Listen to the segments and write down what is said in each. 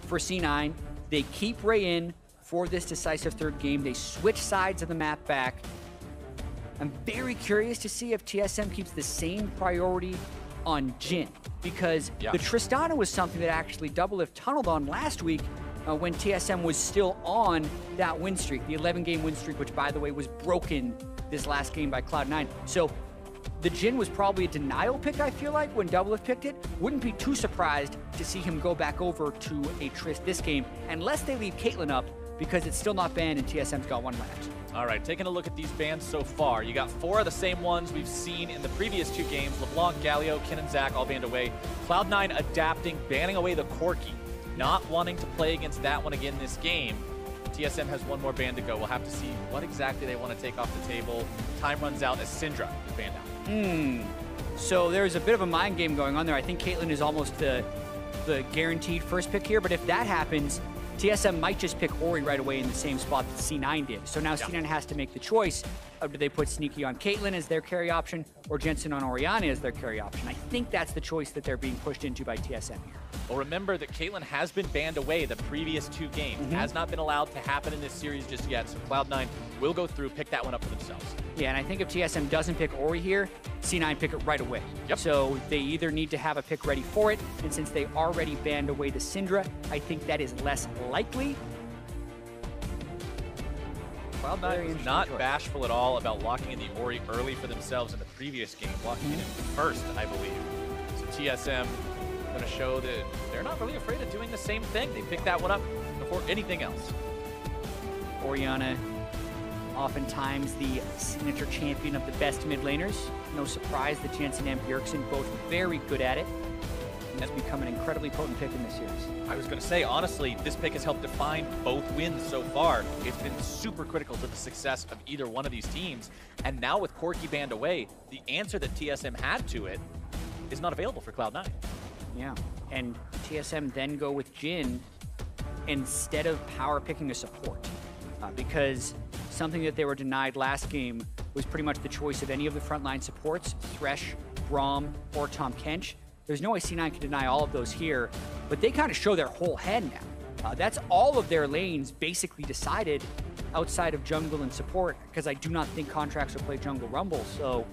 for C9. They keep Ray in for this decisive third game. They switch sides of the map back. I'm very curious to see if TSM keeps the same priority on Jhin, because the Tristana was something that actually Doublelift tunneled on last week when TSM was still on that win streak, the 11-game win streak, which, by the way, was broken this last game by Cloud9. So the Jhin was probably a denial pick, I feel like, when Doublelift picked it. Wouldn't be too surprised to see him go back over to a Trist this game, unless they leave Caitlyn up, because it's still not banned and TSM's got one left. All right, taking a look at these bans so far, you got 4 of the same ones we've seen in the previous 2 games. LeBlanc, Galio, Kin, and Zach all banned away. Cloud9 adapting, banning away the Corki, not wanting to play against that one again this game. TSM has one more ban to go. We'll have to see what exactly they want to take off the table. Time runs out as Syndra is banned out. So there's a bit of a mind game going on there. I think Caitlyn is almost the guaranteed first pick here, but if that happens, TSM might just pick Ori right away in the same spot that C9 did. So now C9 has to make the choice of, do they put Sneaky on Caitlyn as their carry option or Jensen on Orianna as their carry option? I think that's the choice that they're being pushed into by TSM here. Well, remember that Caitlyn has been banned away the previous 2 games. Has not been allowed to happen in this series just yet, so Cloud9 will go through, pick that one up for themselves. Yeah, and I think if TSM doesn't pick Ori here, C9 pick it right away. So they either need to have a pick ready for it, and since they already banned away the Syndra, I think that is less likely. Cloud9 is not bashful at all about locking in the Ori early for themselves in the previous game, locking it in first, I believe. So TSM going to show that they're not really afraid of doing the same thing. They picked that one up before anything else. Orianna, oftentimes the signature champion of the best mid laners. No surprise that Jensen and Bjergsen both very good at it. Has become an incredibly potent pick in this series. I was going to say, honestly, this pick has helped define both wins so far. It's been super critical to the success of either one of these teams. And now with Corki banned away, the answer that TSM had to it is not available for Cloud9. Yeah, and TSM then go with Jhin instead of power picking a support. Because something that they were denied last game was pretty much the choice of any of the frontline supports, Thresh, Braum, or Tahm Kench. There's no way C9 can deny all of those here, but they kind of show their whole hand now. That's all of their lanes basically decided outside of jungle and support, because I do not think Contracts will play jungle rumble. So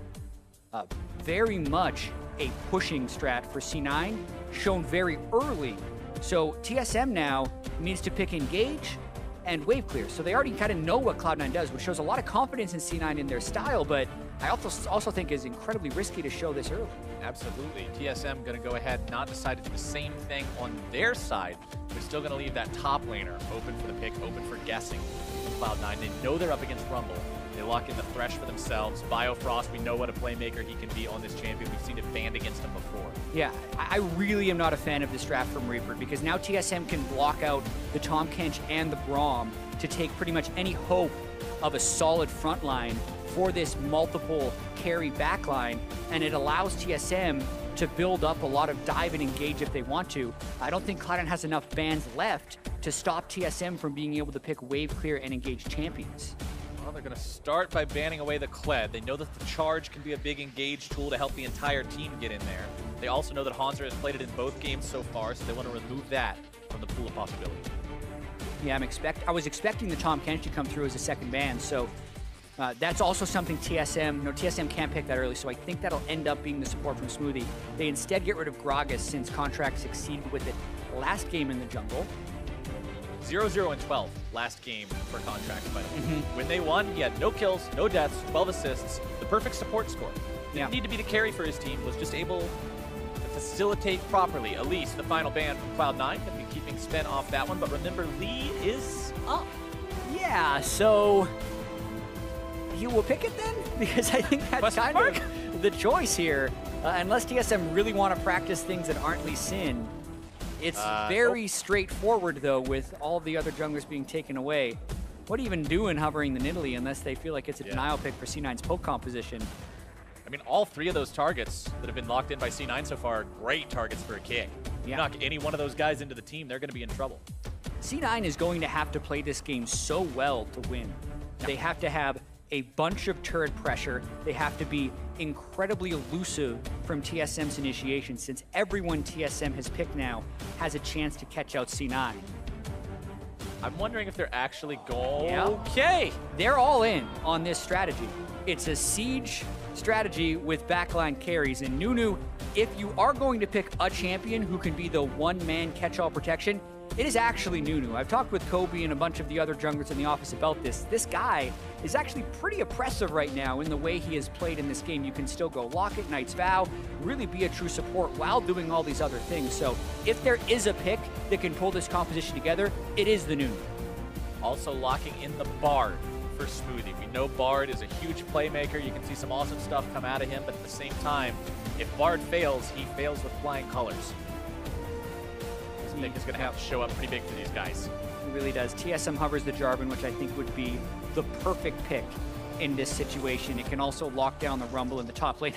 very much a pushing strat for C9, shown very early. So TSM now needs to pick engage and wave clear. So they already kind of know what Cloud9 does, which shows a lot of confidence in C9 in their style, but I also think is incredibly risky to show this early. Absolutely. TSM going to go ahead and not decide to do the same thing on their side. They're still going to leave that top laner open for the pick, open for guessing from Cloud9. They know they're up against Rumble. They lock in the Thresh for themselves. Biofrost, we know what a playmaker he can be on this champion. We've seen it banned against him before. Yeah, I really am not a fan of this draft from Reaper, because now TSM can block out the Tahm Kench and the Braum to take pretty much any hope of a solid front line for this multiple carry backline, and it allows TSM to build up a lot of dive and engage if they want to. I don't think Cloud9 has enough bans left to stop TSM from being able to pick wave clear and engage champions. Well, they're going to start by banning away the Kled. They know that the charge can be a big engage tool to help the entire team get in there. They also know that Hanser has played it in both games so far, so they want to remove that from the pool of possibilities. Yeah, I was expecting the Tahm Kench to come through as a second ban, so that's also something TSM can't pick that early, so I think that'll end up being the support from Smoothie. They instead get rid of Gragas since Contract succeeded with it last game in the jungle. 0-0 and 12 last game for Contracts, by the way. When they won, he had no kills, no deaths, 12 assists, the perfect support score. Didn't need to be the carry for his team, was just able to facilitate properly. Elise, the final ban from Cloud9, going to be keeping Sven off that one, but remember, Lee is up. Yeah, so you will pick it then? Because I think that's kind of the choice here. Unless TSM really want to practice things that aren't Lee Sin. It's very straightforward, though, with all the other junglers being taken away. What even doing hovering the Nidalee unless they feel like it's a denial pick for C9's poke composition? I mean, all 3 of those targets that have been locked in by C9 so far are great targets for a king. You knock any one of those guys into the team, they're going to be in trouble. C9 is going to have to play this game so well to win. They have to have a bunch of turret pressure. They have to be incredibly elusive from TSM's initiation, since everyone TSM has picked now has a chance to catch out C9. I'm wondering if they're actually going. Yeah. Okay. They're all in on this strategy. It's a siege strategy with backline carries. And Nunu, if you are going to pick a champion who can be the one-man catch-all protection, it is actually Nunu. I've talked with Kobe and a bunch of the other junglers in the office about this. This guy is actually pretty oppressive right now in the way he has played in this game. You can still go Locket, Knight's Vow, really be a true support while doing all these other things. So if there is a pick that can pull this composition together, it is the Nunu. Also locking in the Bard for Smoothie. We know Bard is a huge playmaker. You can see some awesome stuff come out of him, but at the same time, if Bard fails, he fails with flying colors. This pick is going to have to show up pretty big for these guys. He really does. TSM hovers the Jarvan, which I think would be the perfect pick in this situation. It can also lock down the Rumble in the top lane.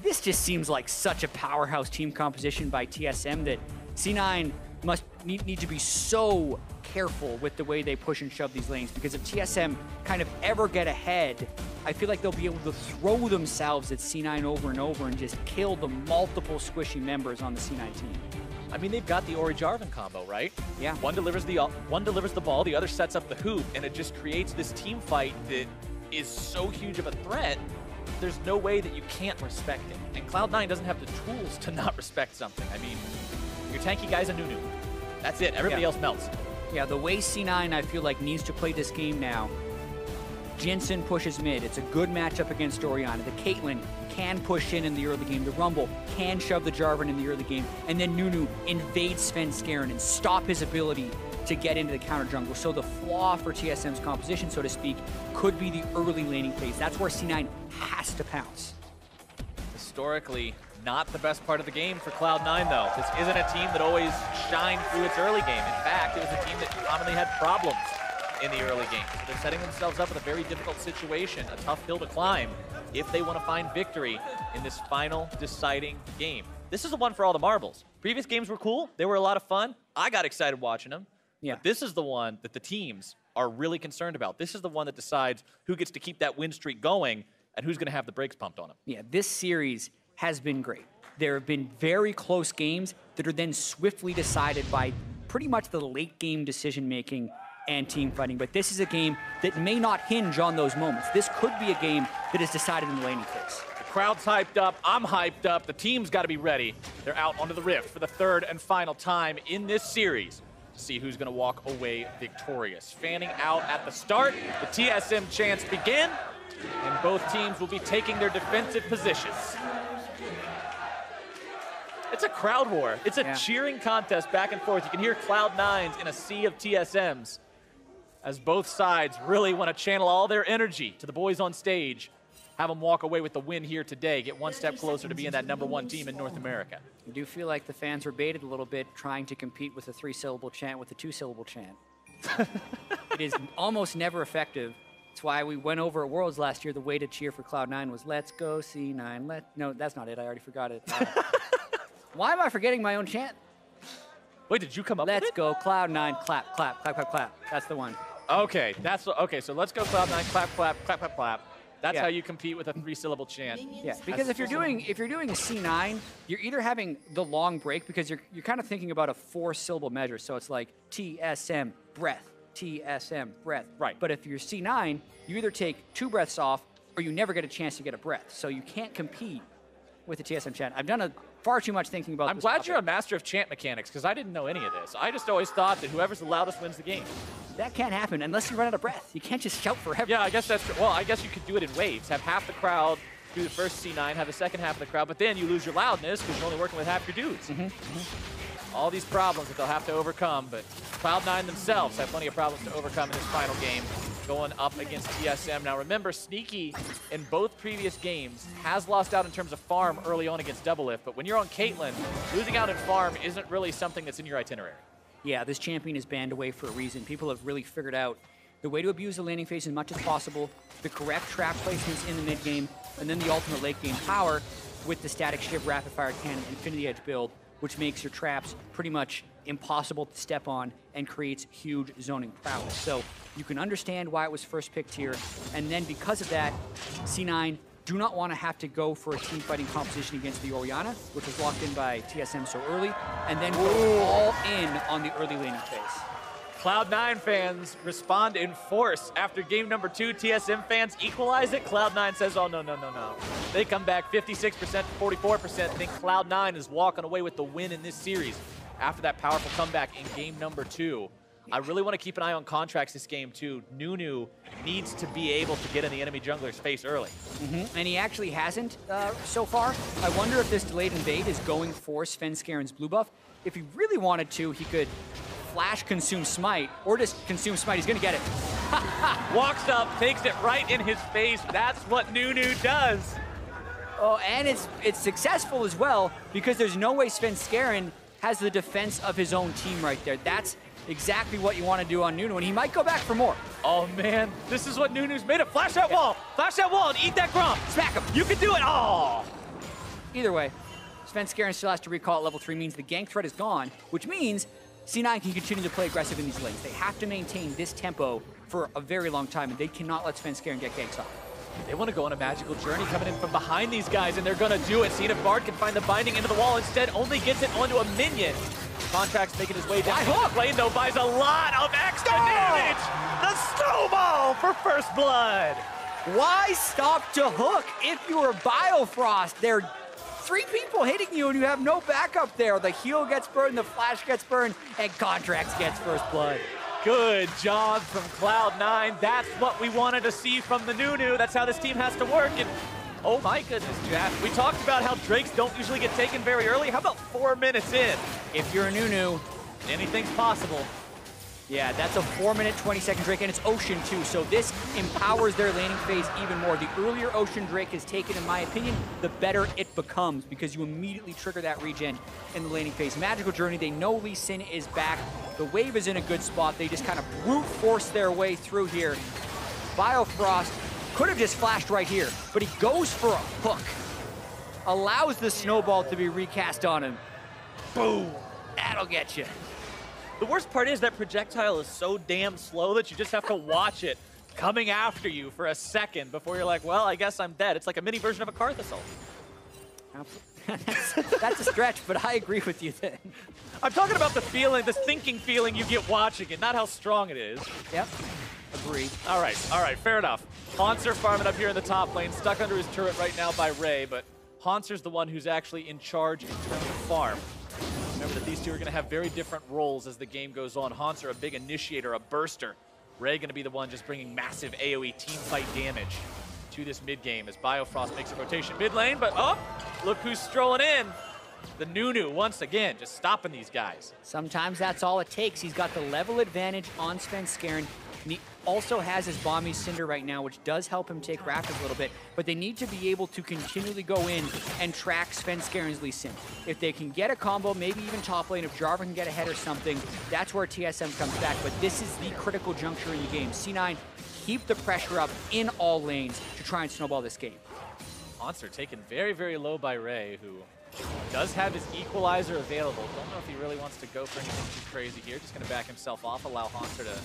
This just seems like such a powerhouse team composition by TSM that C9 must need to be so careful with the way they push and shove these lanes, because if TSM kind of ever get ahead, I feel like they'll be able to throw themselves at C9 over and over and just kill the multiple squishy members on the C9 team. I mean, they've got the Ori Jarvan combo, right? Yeah. One delivers the ball, the other sets up the hoop, and it just creates this team fight that is so huge of a threat. There's no way that you can't respect it. And Cloud9 doesn't have the tools to not respect something. I mean, your tanky guy's a Nunu. That's it. Everybody else melts. Yeah, the way C9 I feel like needs to play this game now. Jensen pushes mid. It's a good matchup against Orianna. The Caitlyn can push in the early game. The Rumble can shove the Jarvan in the early game. And then Nunu invades Sven Skaren and stop his ability to get into the counter jungle. So the flaw for TSM's composition, so to speak, could be the early laning phase. That's where C9 has to pounce. Historically, not the best part of the game for Cloud9, though. This isn't a team that always shined through its early game. In fact, it was a team that commonly had problems in the early game. So they're setting themselves up with a very difficult situation, a tough hill to climb, if they want to find victory in this final deciding game. This is the one for all the marbles. Previous games were cool. They were a lot of fun. I got excited watching them. Yeah. But this is the one that the teams are really concerned about. This is the one that decides who gets to keep that win streak going and who's going to have the brakes pumped on them. Yeah, this series has been great. There have been very close games that are then swiftly decided by pretty much the late game decision making and team fighting. But this is a game that may not hinge on those moments. This could be a game that is decided in the laning phase. The crowd's hyped up. I'm hyped up. The team's got to be ready. They're out onto the Rift for the third and final time in this series to see who's going to walk away victorious. Fanning out at the start, the TSM chants begin, and both teams will be taking their defensive positions. It's a crowd war. It's a cheering contest back and forth. You can hear Cloud9's in a sea of TSMs as both sides really want to channel all their energy to the boys on stage, have them walk away with the win here today, get one step closer to being that #1 team in North America. I do feel like the fans were baited a little bit trying to compete with a 3-syllable chant with a 2-syllable chant. It is almost never effective. That's why we went over at Worlds last year. The way to cheer for Cloud9 was "Let's go C9." No, that's not it. I already forgot it. Why am I forgetting my own chant? Wait, did you come up with it? Let's go Cloud9, clap, clap, clap, clap, clap. That's the one. Okay, so let's go Cloud9, clap, clap, clap, clap, clap. That's how you compete with a 3-syllable chant. Yeah, because if you're doing a C9, you're either having the long break because you're kind of thinking about a 4-syllable measure. So it's like TSM breath, TSM breath. Right. But if you're C9, you either take 2 breaths off or you never get a chance to get a breath. So you can't compete with the TSM chant. I've done far too much thinking about this. I'm glad topic. you're a master of chant mechanics, because I didn't know any of this. I just always thought that whoever's the loudest wins the game. That can't happen unless you run out of breath. You can't just shout forever. Yeah, I guess that's true. Well, I guess you could do it in waves. Have half the crowd do the first C9, have the second half of the crowd, but then you lose your loudness because you're only working with half your dudes. All these problems that they'll have to overcome, but Cloud9 themselves have plenty of problems to overcome in this final game, going up against TSM. Now remember, Sneaky in both previous games has lost out in terms of farm early on against Doublelift, but when you're on Caitlyn, losing out in farm isn't really something that's in your itinerary. Yeah, this champion is banned away for a reason. People have really figured out the way to abuse the laning phase as much as possible, the correct trap placements in the mid game, and then the ultimate late game power with the Static Shiv Rapid Fire Cannon Infinity Edge build, which makes your traps pretty much impossible to step on and creates huge zoning prowess. So you can understand why it was first picked here, and then because of that, C9 do not want to have to go for a team fighting composition against the Orianna, which was locked in by TSM so early, and then go all in on the early laning phase. Cloud9 fans respond in force. After game number 2, TSM fans equalize it. Cloud9 says, oh, no, no, no, no. They come back 56% to 44%. Think Cloud9 is walking away with the win in this series after that powerful comeback in game number 2. I really want to keep an eye on contracts this game, too. Nunu needs to be able to get in the enemy jungler's face early. And he actually hasn't so far. I wonder if this delayed invade is going for Svenskaren's blue buff. If he really wanted to, he could flash consume smite, or just consume smite. He's gonna get it. Walks up, takes it right in his face. That's what Nunu does. Oh, and it's successful as well, because there's no way Svenskeren has the defense of his own team right there. That's exactly what you want to do on Nunu, and he might go back for more. Oh man, this is what Nunu's made of. Flash that wall and eat that Grom. Smack him. You can do it. Oh. Either way, Svenskeren still has to recall at level 3, means the gank threat is gone, which means C9 can continue to play aggressive in these lanes. They have to maintain this tempo for a very long time, and they cannot let Svenskeren get ganks off. They want to go on a magical journey coming in from behind these guys, and they're going to do it. Seeing if Bard can find the binding into the wall. Instead, only gets it onto a minion. Contract's making his way down. Hook lane, though, buys a lot of extra damage. The snowball for first blood. Why stop to hook if you were Biofrost? There are 3 people hitting you, and you have no backup there. The heal gets burned, the flash gets burned, and Contracts gets first blood. Good job from Cloud9. That's what we wanted to see from the Nunu. That's how this team has to work. And oh my goodness, Jack. We talked about how Drakes don't usually get taken very early. How about 4 minutes in? If you're a Nunu, anything's possible. Yeah, that's a 4-minute, 20-second Drake, and it's Ocean too, so this empowers their laning phase even more. The earlier Ocean Drake is taken, in my opinion, the better it becomes, because you immediately trigger that regen in the laning phase. Magical Journey, they know Lee Sin is back. The wave is in a good spot. They just kind of brute force their way through here. Biofrost could have just flashed right here, but he goes for a hook. Allows the snowball to be recast on him. Boom! That'll get you. The worst part is that projectile is so damn slow that you just have to watch it coming after you for a second before you're like, well, I guess I'm dead. It's like a mini version of a Karth assault. That's a stretch, but I agree with you then. I'm talking about the feeling, the thinking feeling you get watching it, not how strong it is. Yep, agreed. All right, fair enough. Haunter farming up here in the top lane, stuck under his turret right now by Ray, but Haunter's the one who's actually in charge in terms of farm. Remember that these two are going to have very different roles as the game goes on. Haunter, a big initiator, a burster. Ray going to be the one just bringing massive AoE team fight damage to this mid game as Biofrost makes a rotation mid lane, but oh, look who's strolling in. The Nunu, once again, just stopping these guys. Sometimes that's all it takes. He's got the level advantage on Svenskeren, and he also has his Bomby Cinder right now, which does help him take Raptors a little bit, but they need to be able to continually go in and track Svenskeren's Lee Sin. If they can get a combo, maybe even top lane, if Jarvan can get ahead or something, that's where TSM comes back, but this is the critical juncture in the game. C9, keep the pressure up in all lanes to try and snowball this game. Monster taken very, very low by Ray, who does have his equalizer available. Don't know if he really wants to go for anything too crazy here. Just going to back himself off, allow Haunter to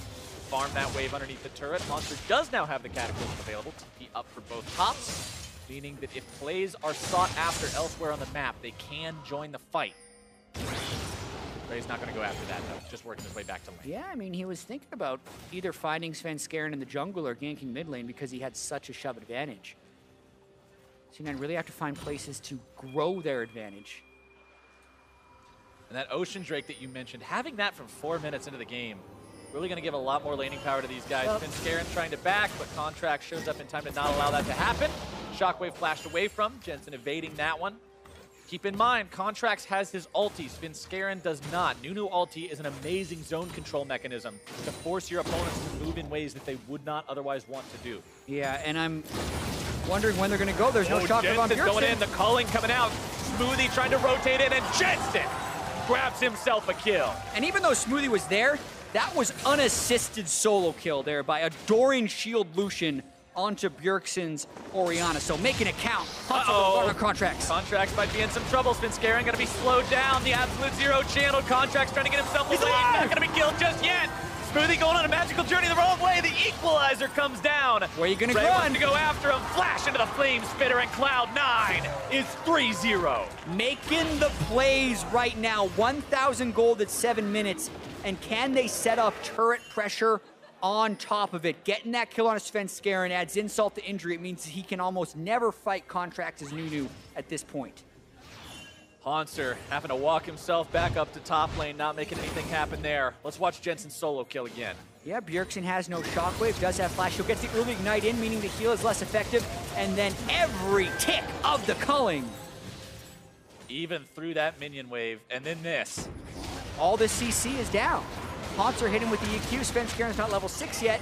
farm that wave underneath the turret. Haunter does now have the Cataclysm available. TP up for both tops, meaning that if plays are sought after elsewhere on the map, they can join the fight. Ray's not going to go after that, though. Just working his way back to lane. Yeah, I mean, he was thinking about either finding Svenskeren in the jungle or ganking mid lane because he had such a shove advantage. C9 really have to find places to grow their advantage. And that Ocean Drake that you mentioned, having that from 4 minutes into the game, really going to give a lot more laning power to these guys. Svenskeren trying to back, but Contract shows up in time to not allow that to happen. Shockwave flashed away from, Jensen evading that one. Keep in mind, Contracts has his ulti, Svenskeren does not. Nunu ulti is an amazing zone control mechanism to force your opponents to move in ways that they would not otherwise want to do. Yeah, and I'm wondering when they're going to go. There's no shockwave on Bjergsen. Going in, the calling coming out. Smoothie trying to rotate in, and Jensen grabs himself a kill. And even though Smoothie was there, that was unassisted solo kill there by Adoring Shield Lucian onto Bjergsen's Orianna. So making it count. On Contracts. Contracts might be in some trouble. Svenskeren gonna be slowed down. The absolute zero channel. Contracts trying to get himself away. Not gonna be killed just yet. Smoothie going on a magical journey the wrong way. The equalizer comes down. Where are you gonna Ray run? wants to go after him. Flash into the flame spitter, and Cloud9 is 3-0. Making the plays right now. 1,000 gold at 7 minutes. And can they set up turret pressure on top of it? Getting that kill on a Svenskeren adds insult to injury. It means he can almost never fight Contracts as Nunu at this point. Haunter having to walk himself back up to top lane, not making anything happen there. Let's watch Jensen solo kill again. Yeah, Bjergsen has no shockwave, does have flash. He'll get the early ignite in, meaning the heal is less effective, and then every tick of the culling. Even through that minion wave, and then this. All the CC is down. Haunter hit him with the EQ. Svenskeren's not level 6 yet,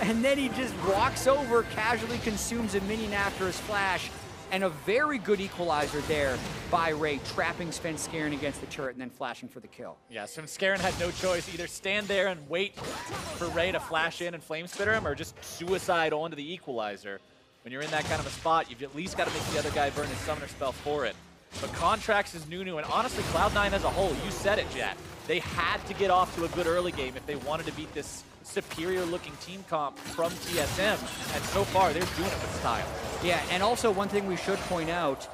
and then he just walks over, casually consumes a minion after his flash. And a very good equalizer there by Ray, trapping Svenskeren against the turret and then flashing for the kill. Yeah, Svenskeren had no choice. Either stand there and wait for Ray to flash in and flame spitter him, or just suicide onto the equalizer. When you're in that kind of a spot, you've at least got to make the other guy burn his summoner spell for it. But Contracts is Nunu, and honestly, Cloud9 as a whole, you said it, Jack. They had to get off to a good early game if they wanted to beat this superior-looking team comp from TSM, and so far, they're doing it with style. Yeah, and also one thing we should point out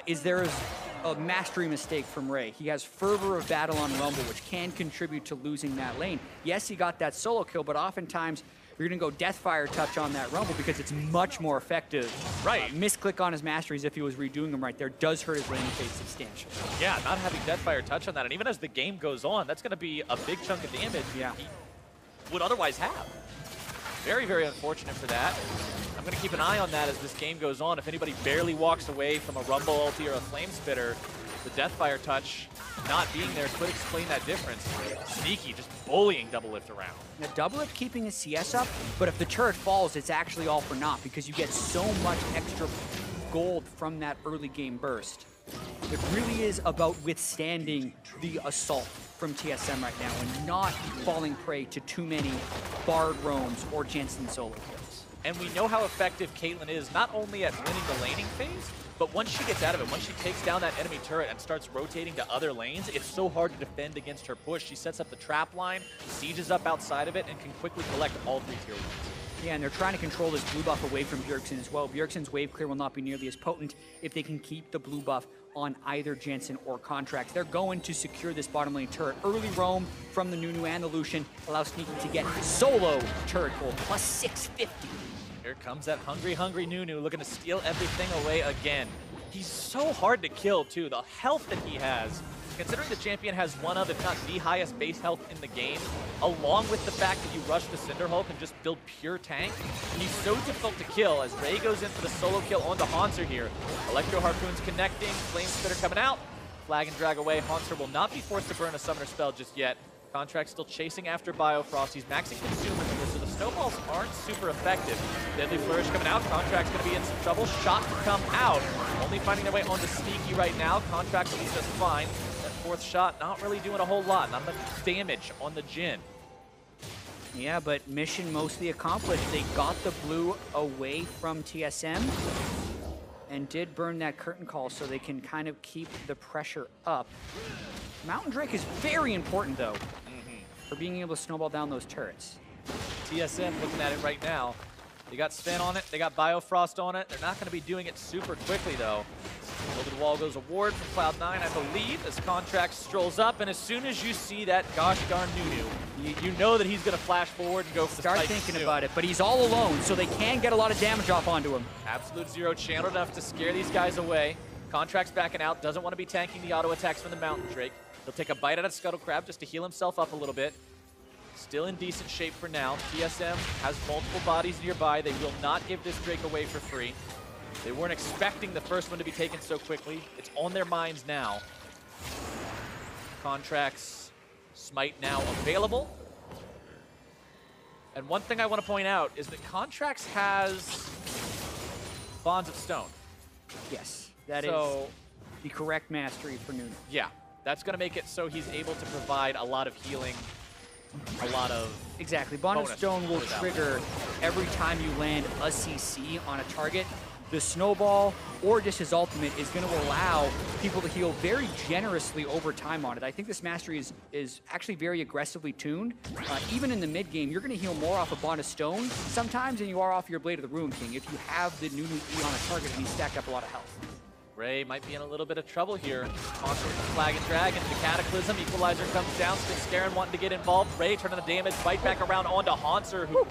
is there is a mastery mistake from Ray. He has Fervor of Battle on Rumble, which can contribute to losing that lane. Yes, he got that solo kill, but oftentimes you're going to go Deathfire Touch on that Rumble because it's much more effective. Right. Misclick on his masteries if he was redoing them right there does hurt his lane phase substantially. Yeah, not having Deathfire Touch on that, and even as the game goes on, that's going to be a big chunk of damage he would otherwise have. Very, very unfortunate for that. I'm going to keep an eye on that as this game goes on. If anybody barely walks away from a Rumble ulti or a Flame Spitter, the Deathfire Touch not being there could explain that difference. Sneaky, just bullying Double Lift around. Now, Double Lift keeping his CS up, but if the turret falls, it's actually all for naught because you get so much extra gold from that early game burst. It really is about withstanding the assault from TSM right now and not falling prey to too many Bard roams or Jensen solo kills. And we know how effective Caitlyn is, not only at winning the laning phase, but once she gets out of it, once she takes down that enemy turret and starts rotating to other lanes, it's so hard to defend against her push. She sets up the trap line, sieges up outside of it, and can quickly collect all 3 tier 1s. Yeah, and they're trying to control this blue buff away from Bjergsen as well. Bjergsen's wave clear will not be nearly as potent if they can keep the blue buff on either Jensen or Contracts. They're going to secure this bottom lane turret. Early roam from the Nunu and the Lucian allows Sneaky to get solo turret gold, plus 650. Here comes that hungry Nunu looking to steal everything away again. He's so hard to kill too. The health that he has, considering the champion has one of, if not the highest base health in the game, along with the fact that you rush the Cinderhulk and just build pure tank, he's so difficult to kill as Ray goes in for the solo kill onto Haunter here. Electro Harpoons connecting, Flame Spitter coming out, flag and drag away. Haunter will not be forced to burn a summoner spell just yet. Contract still chasing after Biofrost. He's maxing Consumer here, so the snowballs aren't super effective. Deadly Flourish coming out. Contract's going to be in some trouble. Shot to come out. Only finding their way onto Sneaky right now. Contract at least just fine. That 4th shot not really doing a whole lot. Not enough damage on the Jhin. Yeah, but mission mostly accomplished. They got the blue away from TSM and did burn that curtain call so they can kind of keep the pressure up. Mountain Drake is very important, though, for being able to snowball down those turrets. TSM looking at it right now. They got Sven on it. They got Biofrost on it. They're not going to be doing it super quickly, though. Over the wall goes a ward from Cloud9, I believe, as Contract strolls up. And as soon as you see that gosh darn Nunu, you know that he's going to flash forward and go for the Start spike thinking too. about it, but he's all alone, so they can get a lot of damage off onto him. Absolute zero channel enough to scare these guys away. Contract's backing out, doesn't want to be tanking the auto attacks from the Mountain Drake. He'll take a bite out of Scuttle Crab just to heal himself up a little bit. Still in decent shape for now. TSM has multiple bodies nearby. They will not give this Drake away for free. They weren't expecting the first one to be taken so quickly. It's on their minds now. Contract's Smite now available. And one thing I want to point out is that Contracts has Bonds of Stone. Yes, that is the correct mastery for Nunu. Yeah, that's going to make it so he's able to provide a lot of healing a lot of Exactly. Bond of bonus Stone will without. trigger every time you land a CC on a target. The snowball or just his ultimate is going to allow people to heal very generously over time on it. I think this mastery is actually very aggressively tuned. Even in the mid game, you're going to heal more off a Bond of Stone sometimes than you are off your Blade of the Ruin King if you have the Nunu E on a target and he's stacked up a lot of health. Ray might be in a little bit of trouble here. Haunter with the Flag and Dragon, the Cataclysm, Equalizer comes down, Scarin wanting to get involved. Ray turning the damage, fight back around onto Haunter, who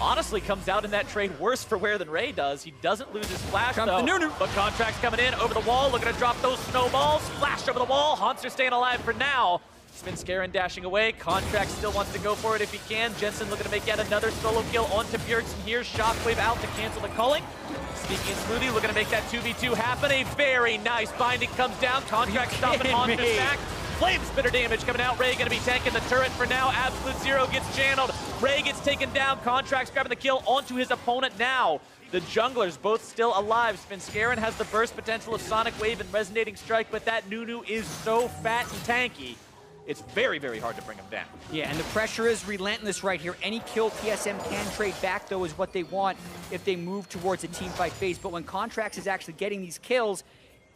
honestly comes out in that trade worse for wear than Ray does. He doesn't lose his flash though, but Contract's coming in over the wall, looking to drop those snowballs. Flash over the wall, Haunter staying alive for now. Scarin dashing away, Contract still wants to go for it if he can. Jensen looking to make yet another solo kill onto Bjergsen here. Shockwave out to cancel the culling. Sneaky and Smoothie looking to make that 2v2 happen. A very nice binding comes down. Contract stopping Haunter's back. Flame Spitter damage coming out. Ray gonna be tanking the turret for now. Absolute Zero gets channeled. Ray gets taken down. Contract's grabbing the kill onto his opponent now. The junglers both still alive. Scarin has the burst potential of Sonic Wave and Resonating Strike, but that Nunu is so fat and tanky. It's very, very hard to bring him down. Yeah, and the pressure is relentless right here. Any kill TSM can trade back, though, is what they want if they move towards a teamfight phase. But when Contracts is actually getting these kills,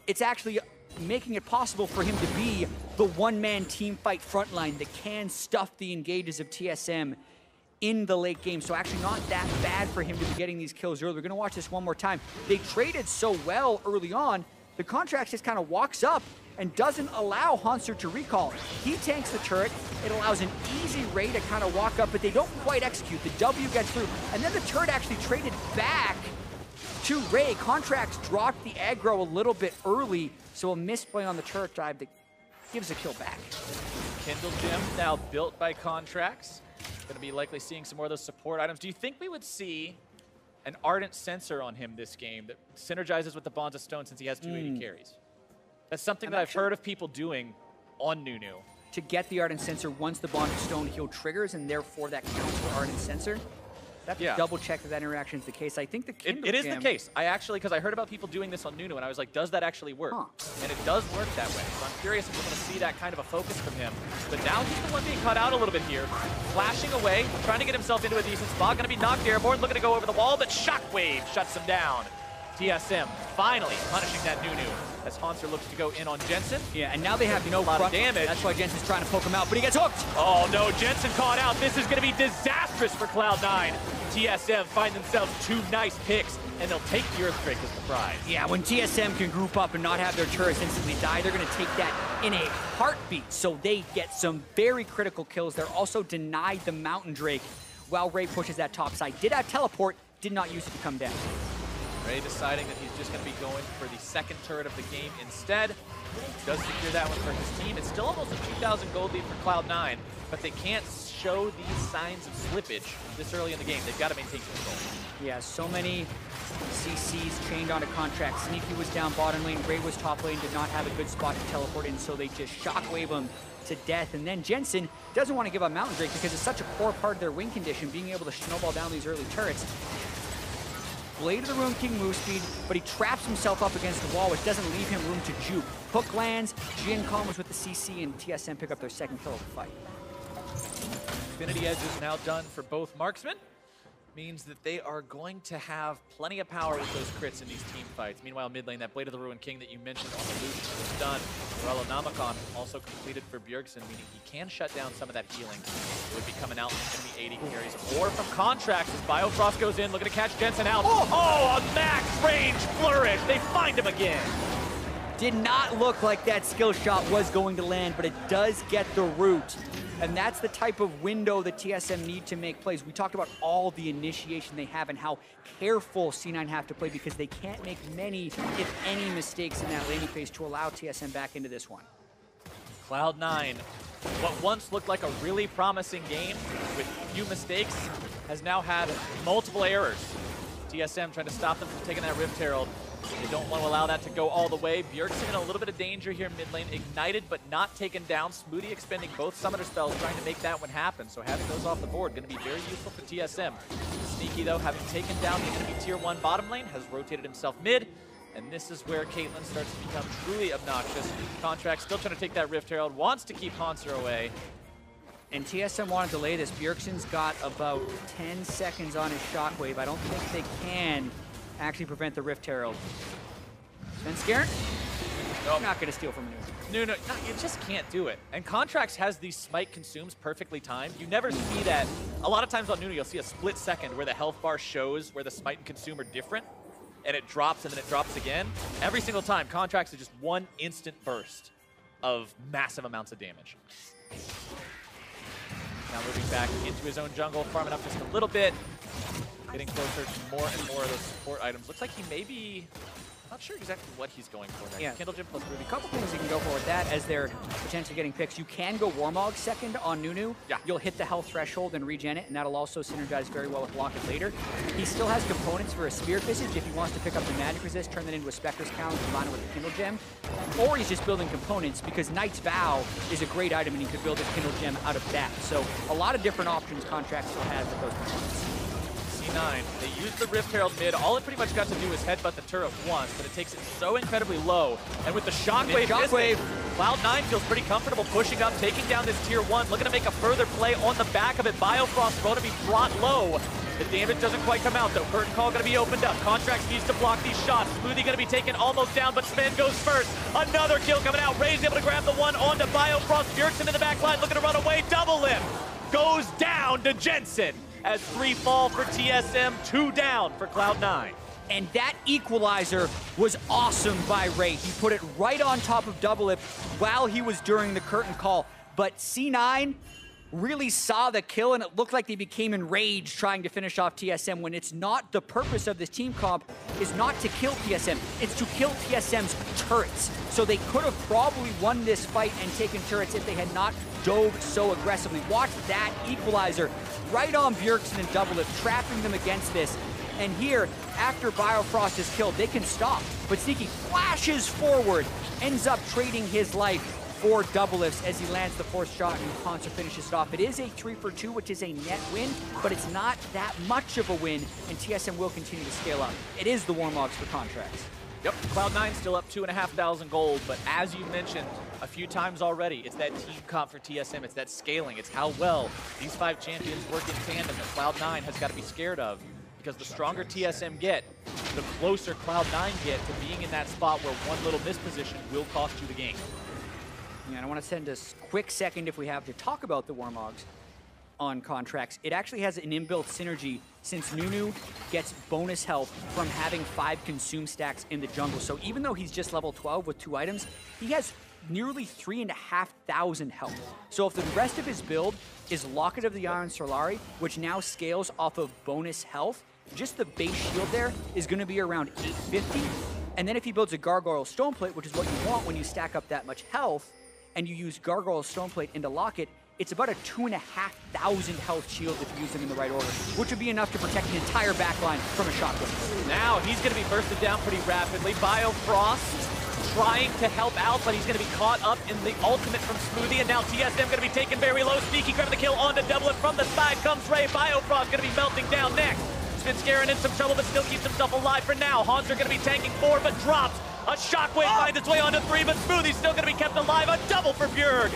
it's actually making it possible for him to be the one-man teamfight frontline that can stuff the engages of TSM in the late game. So actually not that bad for him to be getting these kills early. We're going to watch this one more time. They traded so well early on. The Contracts just kind of walks up and doesn't allow Haunter to recall. He tanks the turret. It allows an easy Ray to kind of walk up, but they don't quite execute. The W gets through, and then the turret actually traded back to Ray. Contracts dropped the aggro a little bit early, so a misplay on the turret dive that gives a kill back. Kindle Gem now built by Contracts. Going to be likely seeing some more of those support items. Do you think we would see an Ardent Sensor on him this game that synergizes with the Bonds of Stone since he has 280 carries? That's something that I've heard of people doing on Nunu. To get the Ardent Sensor once the Bond of Stone heal triggers, and therefore that counts for Ardent Sensor. I have to double check that that interaction is the case. I think the Kindle It is the case. I actually, because I heard about people doing this on Nunu, and I was like, does that actually work? And it does work that way. So I'm curious if we're going to see that kind of a focus from him. But now he's the one being cut out a little bit here. Flashing away, trying to get himself into a decent spot. Going to be knocked airborne, looking to go over the wall, but Shockwave shuts him down. TSM finally punishing that Nunu as Haunter looks to go in on Jensen. Yeah, and now they have no lot of damage. That's why Jensen's trying to poke him out, but he gets hooked. Oh no, Jensen caught out. This is going to be disastrous for Cloud9. TSM find themselves two nice picks, and they'll take the Earthquake as the prize. Yeah, when TSM can group up and not have their turrets instantly die, they're going to take that in a heartbeat. So they get some very critical kills. They're also denied the Mountain Drake while Ray pushes that top side. Did have teleport, did not use it to come down. Ray deciding that he's just going to be going for the second turret of the game instead. Does secure that one for his team. It's still almost a 2,000 gold lead for Cloud9, but they can't show these signs of slippage this early in the game. They've got to maintain control. Yeah, so many CCs chained onto Contract. Sneaky was down bottom lane. Ray was top lane, did not have a good spot to teleport in, so they just shockwave him to death. And then Jensen doesn't want to give up Mountain Drake because it's such a core part of their win condition, being able to snowball down these early turrets. Blade of the Ruin King move speed, but he traps himself up against the wall, which doesn't leave him room to juke. Hook lands, Jin combos with the CC, and TSM pick up their second kill of the fight. Infinity Edge is now done for both marksmen. Means that they are going to have plenty of power with those crits in these team fights. Meanwhile, mid lane, that Blade of the Ruin King that you mentioned on the loop was done. Morello Namakon also completed for Bjergsen, meaning he can shut down some of that healing. It would be coming out from enemy 80 carries or from Contracts as Biofrost goes in, looking to catch Jensen out. Oh, a max range flourish. They find him again. Did not look like that skill shot was going to land, but it does get the root. And that's the type of window that TSM need to make plays. We talked about all the initiation they have and how careful C9 have to play because they can't make many, if any, mistakes in that laning phase to allow TSM back into this one. Cloud9, what once looked like a really promising game with few mistakes, has now had multiple errors. TSM trying to stop them from taking that Rift Herald. They don't want to allow that to go all the way. Bjergsen in a little bit of danger here mid lane. Ignited, but not taken down. Smoothie expending both summoner spells, trying to make that one happen. So having those off the board, going to be very useful for TSM. Sneaky, though, having taken down the enemy tier 1 bottom lane, has rotated himself mid. And this is where Caitlyn starts to become truly obnoxious. Contract still trying to take that Rift Herald, wants to keep Haunter away. And TSM want to delay this. Bjergsen's got about 10 seconds on his shockwave. I don't think they can actually prevent the Rift Herald. Svenskeren? Nope. I'm not going to steal from Nuno. No, you just can't do it. And Contracts has these smite consumes perfectly timed. You never see that. A lot of times on Nuno, you'll see a split second where the health bar shows where the smite and consume are different, and it drops and then it drops again. Every single time, Contracts is just one instant burst of massive amounts of damage. Now moving back into his own jungle, farming up just a little bit, getting closer to more and more of those support items. Looks like he may be, not sure exactly what he's going for there. Yeah. Kindle Gem plus Ruby. A couple things you can go for with that as they're potentially getting picks. You can go Warmog second on Nunu. Yeah. You'll hit the health threshold and regen it, and that'll also synergize very well with Block It later. He still has components for a Spear Visage if he wants to pick up the Magic Resist, turn that into a Spectre's Count, combine it with the Kindle Gem. Or he's just building components because Knight's Vow is a great item and he could build his Kindle Gem out of that. So a lot of different options Contracts still has with those components. C9, they used the Rift Herald mid. All it pretty much got to do is headbutt the turret once, but it takes it so incredibly low. And with the Shockwave, Cloud9 feels pretty comfortable pushing up, taking down this tier 1, looking to make a further play on the back of it. Biofrost going to be brought low. The damage doesn't quite come out though. Curtain Call going to be opened up. Contracts needs to block these shots. Smoothie going to be taken almost down, but Sven goes first. Another kill coming out. Ray's able to grab the one onto Biofrost. Bjergsen in the back line looking to run away. Double lift goes down to Jensen. As 3 fall for TSM, 2 down for Cloud9. And that equalizer was awesome by Ray. He put it right on top of Double Lip while he was during the curtain call. But C9 really saw the kill, and it looked like they became enraged trying to finish off TSM when it's not. The purpose of this team comp is not to kill TSM, it's to kill TSM's turrets. So they could have probably won this fight and taken turrets if they had not dove so aggressively. Watch that equalizer right on Bjergsen and Double Lip, trapping them against this. And here, after Biofrost is killed, they can stop. But Sneaky flashes forward, ends up trading his life for Double Lifts as he lands the 4th shot and Hanser finishes it off. It is a 3 for 2, which is a net win, but it's not that much of a win, and TSM will continue to scale up. It is the Warmogs for Contracts. Yep, Cloud9 still up 2,500 gold, but as you mentioned a few times already, it's that team comp for TSM, it's that scaling, it's how well these 5 champions work in tandem that Cloud9 has got to be scared of, because the stronger TSM get, the closer Cloud9 get to being in that spot where one little misposition will cost you the game. Yeah, and I want to spend a quick second, if we have, to talk about the Warmogs on Contracts. It actually has an inbuilt synergy since Nunu gets bonus health from having 5 consume stacks in the jungle. So even though he's just level 12 with 2 items, he has nearly 3,500 health. So if the rest of his build is Locket of the Iron Solari, which now scales off of bonus health, just the base shield there is going to be around 850. And then if he builds a Gargoyle Stoneplate, which is what you want when you stack up that much health, and you use Gargoyle Stoneplate into Locket, it's about a 2,500 health shield if you use them in the right order, which would be enough to protect the entire backline from a shockwave. Now he's going to be bursted down pretty rapidly. Biofrost trying to help out, but he's going to be caught up in the ultimate from Smoothie, and now TSM going to be taken very low. Sneaky grabbing the kill onto Double It. From the side comes Ray. Biofrost going to be melting down next. Svenskeren in some trouble, but still keeps himself alive for now. Hanser going to be tanking 4, but drops. A shockwave finds its way onto 3, but Smoothie's still going to be kept alive. A double for Bjerg.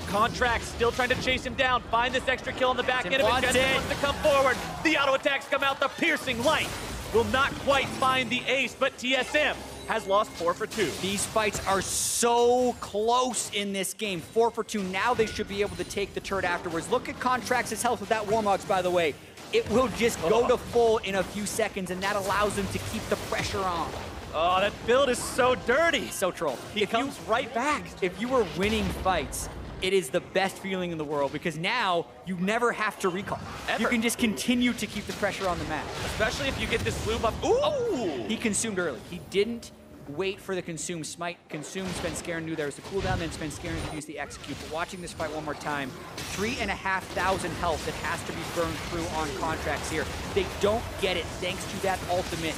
Contracts still trying to chase him down. Find this extra kill on the back end of it. Jensen wants to come forward. The auto attacks come out. The piercing light will not quite find the ace, but TSM has lost 4 for 2. These fights are so close in this game. 4 for 2. Now they should be able to take the turret afterwards. Look at Contracts' health with that Warmogs, by the way. It will just go to full in a few seconds, and that allows them to keep the pressure on. Oh, that build is so dirty. So troll. He comes right back. If you were winning fights, it is the best feeling in the world, because now you never have to recall. Ever. You can just continue to keep the pressure on the map. Especially if you get this blue buff. Ooh! Oh, he consumed early. He didn't wait for the consume. Smite consumed. Svenskeren knew there was the cooldown, then Svenskeren could use the execute. But watching this fight one more time, 3,500 health that has to be burned through on Contracts here. They don't get it thanks to that ultimate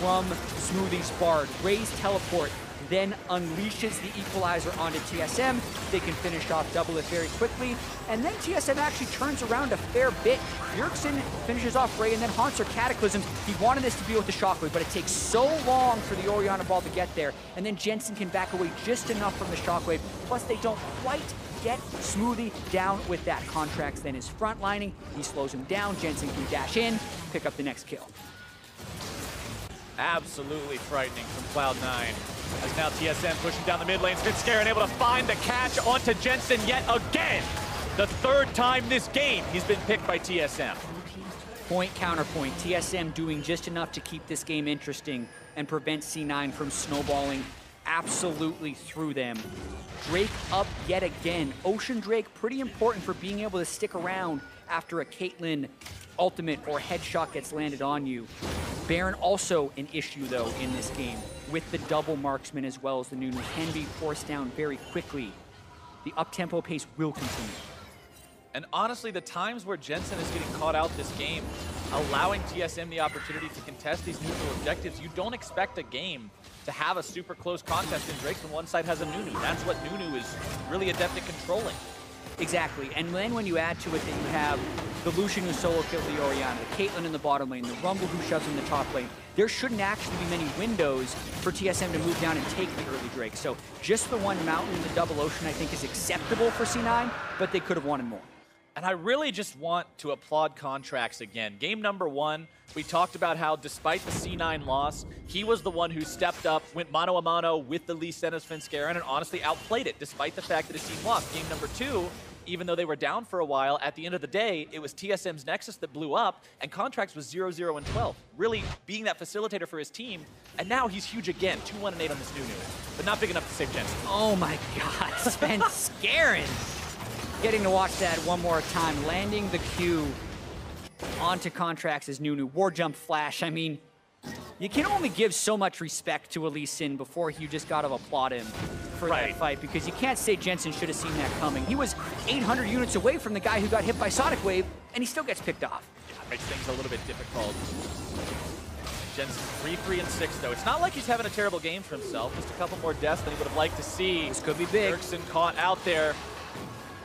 from Smoothie's Bard. Ray's teleport then unleashes the equalizer onto TSM. They can finish off Double It very quickly. And then TSM actually turns around a fair bit. Bjergsen finishes off Ray, and then Hanser Cataclysms. He wanted this to be with the Shockwave, but it takes so long for the Orianna Ball to get there. And then Jensen can back away just enough from the Shockwave. Plus, they don't quite get Smoothie down with that. Contracts then is frontlining. He slows him down. Jensen can dash in, pick up the next kill. Absolutely frightening from Cloud9. As now TSM pushing down the mid lane. Svenskeren able to find the catch onto Jensen yet again. The third time this game he's been picked by TSM. Point, counterpoint. TSM doing just enough to keep this game interesting and prevent C9 from snowballing absolutely through them. Drake up yet again. Ocean Drake pretty important for being able to stick around after a Caitlyn ultimate or headshot gets landed on you. Baron also an issue though in this game with the double marksman as well as the Nunu can be forced down very quickly. The up-tempo pace will continue. And honestly, the times where Jensen is getting caught out this game, allowing TSM the opportunity to contest these neutral objectives, you don't expect a game to have a super close contest in Drake when one side has a Nunu. That's what Nunu is really adept at controlling. Exactly, and then when you add to it that you have the Lucian who solo killed the Orianna, the Caitlyn in the bottom lane, the Rumble who shoves in the top lane, there shouldn't actually be many windows for TSM to move down and take the early Drake. So just the one mountain in the double ocean I think is acceptable for C9, but they could have wanted more. And I really just want to applaud Contracts again. Game number 1, we talked about how despite the C9 loss, he was the one who stepped up, went mano-a-mano with the Lee Sen of Svenskeren, and honestly outplayed it, despite the fact that his team lost. Game number 2, even though they were down for a while, at the end of the day, it was TSM's Nexus that blew up, and Contracts was 0-0 and 12, really being that facilitator for his team. And now he's huge again, 2-1 and 8 on this Nunu, but not big enough to save Jensen. Oh my God, Svenskeren! Getting to watch that one more time, landing the Q onto Contracts as Nunu. War jump flash, I mean, you can only give so much respect to Lee Sin before you just gotta applaud him for that fight, because you can't say Jensen should have seen that coming. He was 800 units away from the guy who got hit by Sonic Wave, and he still gets picked off. Yeah, it makes things a little bit difficult. Jensen 3-3 and 6 though. It's not like he's having a terrible game for himself. Just a couple more deaths than he would have liked to see. This could be big. Dirksen caught out there.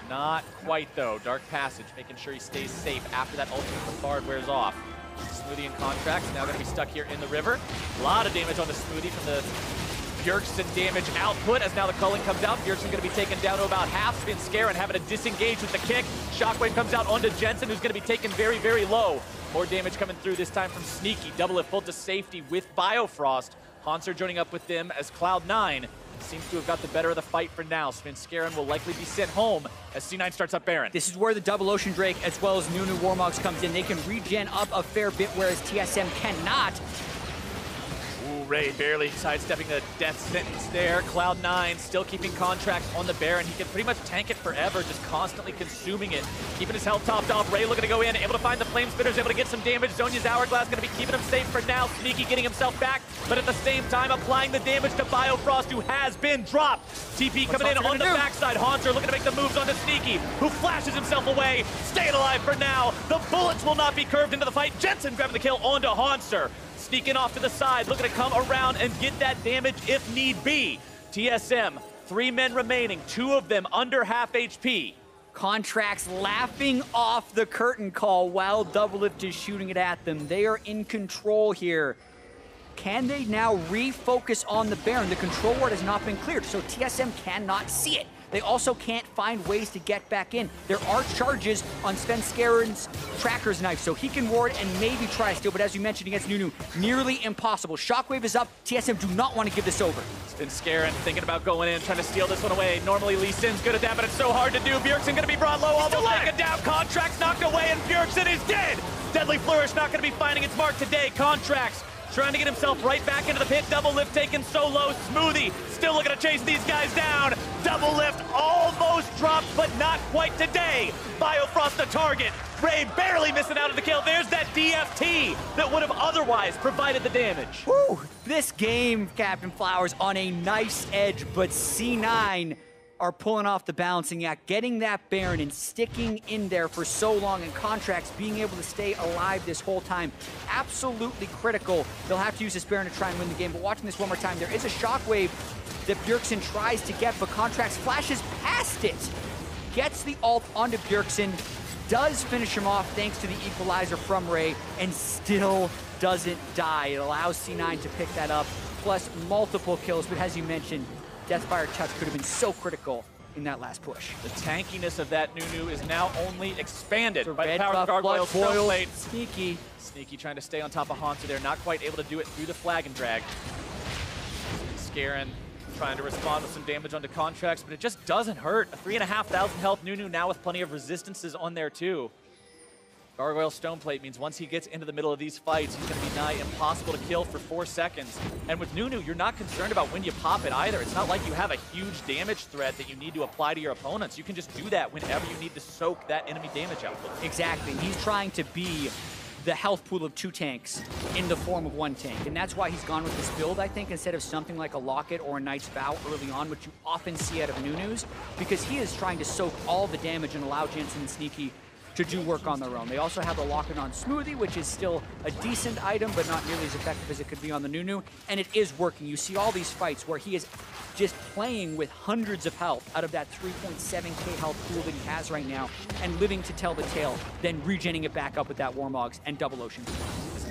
Not quite though. Dark Passage making sure he stays safe after that ultimate bombard wears off. Smoothie and Contracts now going to be stuck here in the river. A lot of damage on the Smoothie from the Bjergsen damage output as now the culling comes out. Bjergsen going to be taken down to about half. Svenskeren having to disengage with the kick. Shockwave comes out onto Jensen, who's going to be taken very, very low. More damage coming through this time from Sneaky. Double lift pull to safety with Biofrost. Hanser joining up with them as Cloud9 seems to have got the better of the fight for now. Svenskeren will likely be sent home as C9 starts up Baron. This is where the double Ocean Drake as well as Nunu Warmogs comes in. They can regen up a fair bit, whereas TSM cannot. Ooh, Ray barely sidestepping the death sentence there. Cloud9 still keeping Contracts on the Baron. He can pretty much tank it forever, just constantly consuming it. Keeping his health topped off. Ray looking to go in, able to find the Flame Spitters, able to get some damage. Zonya's Hourglass going to be keeping him safe for now. Sneaky getting himself back, but at the same time applying the damage to Biofrost, who has been dropped. TP coming in on the backside. Hanser looking to make the moves onto Sneaky, who flashes himself away. Staying alive for now. The bullets will not be curved into the fight. Jensen grabbing the kill onto Hanser. Sneaking off to the side, looking to come around and get that damage if need be. TSM, 3 men remaining, 2 of them under half HP. Contracts laughing off the curtain call while Doublelift is shooting it at them. They are in control here. Can they now refocus on the Baron? The control ward has not been cleared, so TSM cannot see it. They also can't find ways to get back in. There are charges on Svenskeren's Tracker's Knife, so he can ward and maybe try to steal, but as you mentioned against Nunu, nearly impossible. Shockwave is up. TSM do not want to give this over. Svenskeren thinking about going in, trying to steal this one away. Normally Lee Sin's good at that, but it's so hard to do. Bjergsen going to be brought low, almost taken down. Contracts knocked away, and Bjergsen is dead. Deadly Flourish not going to be finding its mark today. Contracts trying to get himself right back into the pit. Double lift taken so low. Smoothie still looking to chase these guys down. Double lift almost dropped, but not quite today. Biofrost the target. Ray barely missing out on the kill. There's that DFT that would have otherwise provided the damage. Woo! This game, Captain Flowers, on a nice edge, but C9 are pulling off the balancing act, getting that Baron and sticking in there for so long, and Contracts being able to stay alive this whole time. Absolutely critical. They'll have to use this Baron to try and win the game, but watching this one more time, there is a Shockwave that Bjergsen tries to get, but Contracts flashes past it. Gets the ult onto Bjergsen, does finish him off thanks to the equalizer from Ray, and still doesn't die. It allows C9 to pick that up, plus multiple kills, but as you mentioned, Deathfire Touch could have been so critical in that last push. The tankiness of that Nunu is now only expanded by red Power buff, Gargoyle's blood boil, Stoneblade. Sneaky. Sneaky trying to stay on top of Hansu there, not quite able to do it through the flag and drag. Scarin trying to respond with some damage onto Contracts, but it just doesn't hurt. A 3,500 health Nunu now with plenty of resistances on there too. Gargoyle Stoneplate means once he gets into the middle of these fights, he's going to be nigh impossible to kill for 4 seconds. And with Nunu, you're not concerned about when you pop it either. It's not like you have a huge damage threat that you need to apply to your opponents. You can just do that whenever you need to soak that enemy damage output. Exactly. He's trying to be the health pool of 2 tanks in the form of 1 tank. And that's why he's gone with this build, I think, instead of something like a Locket or a Knight's Vow early on, which you often see out of Nunu's, because he is trying to soak all the damage and allow Jensen and Sneaky to do work on their own. They also have the Locket on Smoothie, which is still a decent item, but not nearly as effective as it could be on the Nunu, and it is working. You see all these fights where he is just playing with hundreds of health out of that 3.7k health pool that he has right now, and living to tell the tale, then regenning it back up with that Warmogs and double Ocean.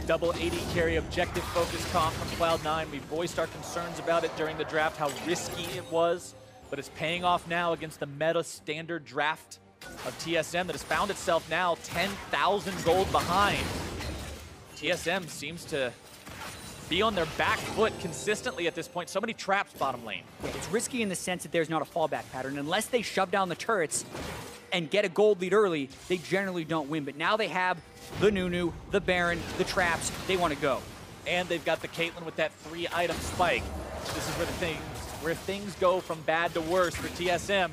Double 80 carry objective focus comp from Cloud9. We voiced our concerns about it during the draft, how risky it was, but it's paying off now against the meta standard draft of TSM that has found itself now 10,000 gold behind. TSM seems to be on their back foot consistently at this point. So many traps bottom lane. Yeah, it's risky in the sense that there's not a fallback pattern. Unless they shove down the turrets and get a gold lead early, they generally don't win. But now they have the Nunu, the Baron, the traps. They want to go. And they've got the Caitlyn with that 3-item spike. This is where things go from bad to worse for TSM.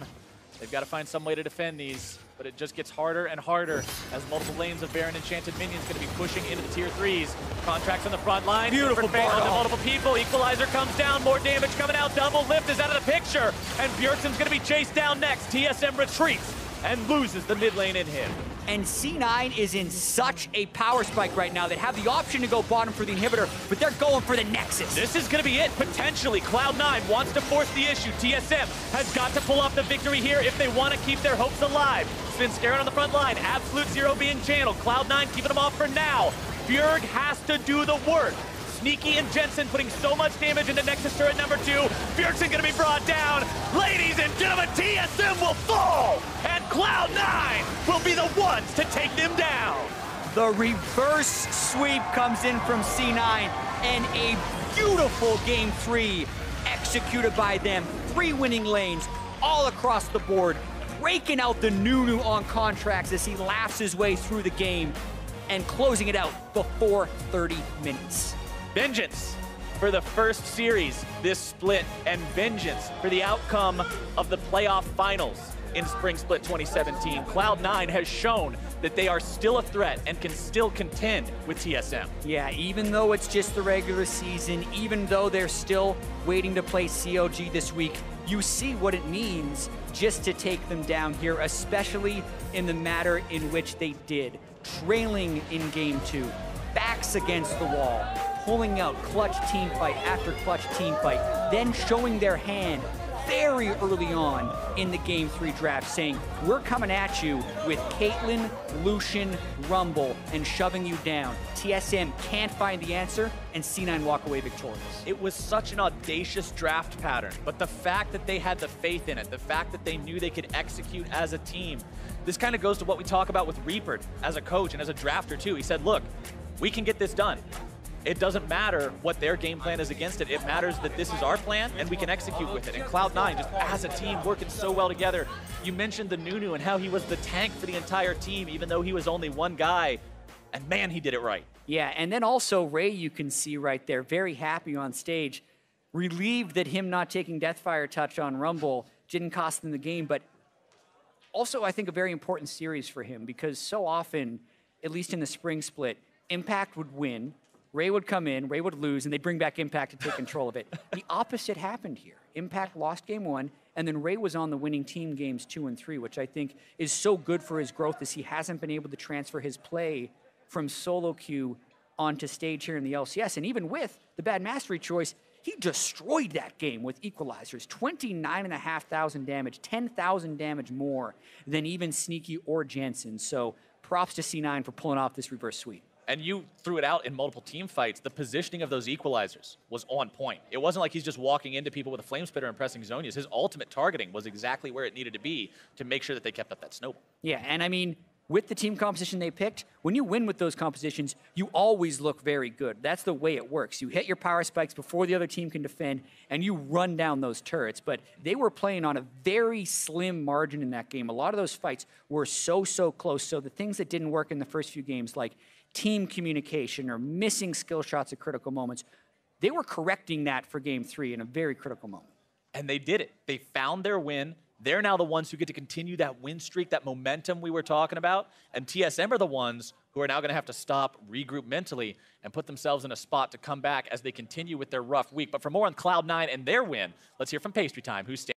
They've got to find some way to defend these, but it just gets harder and harder as multiple lanes of Baron Enchanted minions going to be pushing into the tier 3s. Contracts on the front line. Beautiful ball. Multiple people. Equalizer comes down. More damage coming out. Double lift is out of the picture. And Bjergsen's going to be chased down next. TSM retreats and loses the mid lane in him. And C9 is in such a power spike right now. They have the option to go bottom for the inhibitor, but they're going for the Nexus. This is going to be it, potentially. Cloud9 wants to force the issue. TSM has got to pull off the victory here if they want to keep their hopes alive. Spin Scarin on the front line. Absolute Zero being channeled. Cloud9 keeping them off for now. Bjerg has to do the work. Sneaky and Jensen putting so much damage into Nexus turret number 2. Bjergsen gonna be brought down. Ladies and gentlemen, TSM will fall, and Cloud9 will be the ones to take them down. The reverse sweep comes in from C9, and a beautiful game 3 executed by them. 3 winning lanes all across the board, breaking out the Nunu on Contracts as he laughs his way through the game and closing it out before 30 minutes. Vengeance for the first series this split, and vengeance for the outcome of the playoff finals in Spring Split 2017. Cloud9 has shown that they are still a threat and can still contend with TSM. Yeah, even though it's just the regular season, even though they're still waiting to play COG this week, you see what it means just to take them down here, especially in the manner in which they did. Trailing in game 2, backs against the wall, pulling out clutch team fight after clutch team fight, then showing their hand very early on in the game 3 draft, saying, we're coming at you with Caitlyn, Lucian, Rumble, and shoving you down. TSM can't find the answer, and C9 walk away victorious. It was such an audacious draft pattern, but the fact that they had the faith in it, the fact that they knew they could execute as a team, this kind of goes to what we talk about with Reaper as a coach and as a drafter too. He said, look, we can get this done. It doesn't matter what their game plan is against it. It matters that this is our plan and we can execute with it. And Cloud9, just as a team, working so well together. You mentioned the Nunu and how he was the tank for the entire team, even though he was only one guy. And man, he did it right. Yeah, and then also Ray, you can see right there, very happy on stage. Relieved that him not taking Deathfire touch on Rumble didn't cost them the game, but also I think a very important series for him, because so often, at least in the spring split, Impact would win, Ray would come in, Ray would lose, and they'd bring back Impact to take control of it. The opposite happened here. Impact lost game 1, and then Ray was on the winning team games 2 and 3, which I think is so good for his growth, as he hasn't been able to transfer his play from solo queue onto stage here in the LCS. And even with the bad mastery choice, he destroyed that game with equalizers. 29,500 damage, 10,000 damage more than even Sneaky or Jensen. So props to C9 for pulling off this reverse sweep. And you threw it out in multiple team fights. The positioning of those equalizers was on point. It wasn't like he's just walking into people with a flame spitter and pressing Zonias. His ultimate targeting was exactly where it needed to be to make sure that they kept up that snowball. Yeah, and I mean, with the team composition they picked, when you win with those compositions, you always look very good. That's the way it works. You hit your power spikes before the other team can defend, and you run down those turrets. But they were playing on a very slim margin in that game. A lot of those fights were so close. So the things that didn't work in the first few games, like team communication or missing skill shots at critical moments, they were correcting that for game 3 in a very critical moment. And they did it. They found their win. They're now the ones who get to continue that win streak, that momentum we were talking about. And TSM are the ones who are now going to have to stop, regroup mentally, and put themselves in a spot to come back as they continue with their rough week. But for more on Cloud9 and their win, let's hear from Pastry Time, who's standing.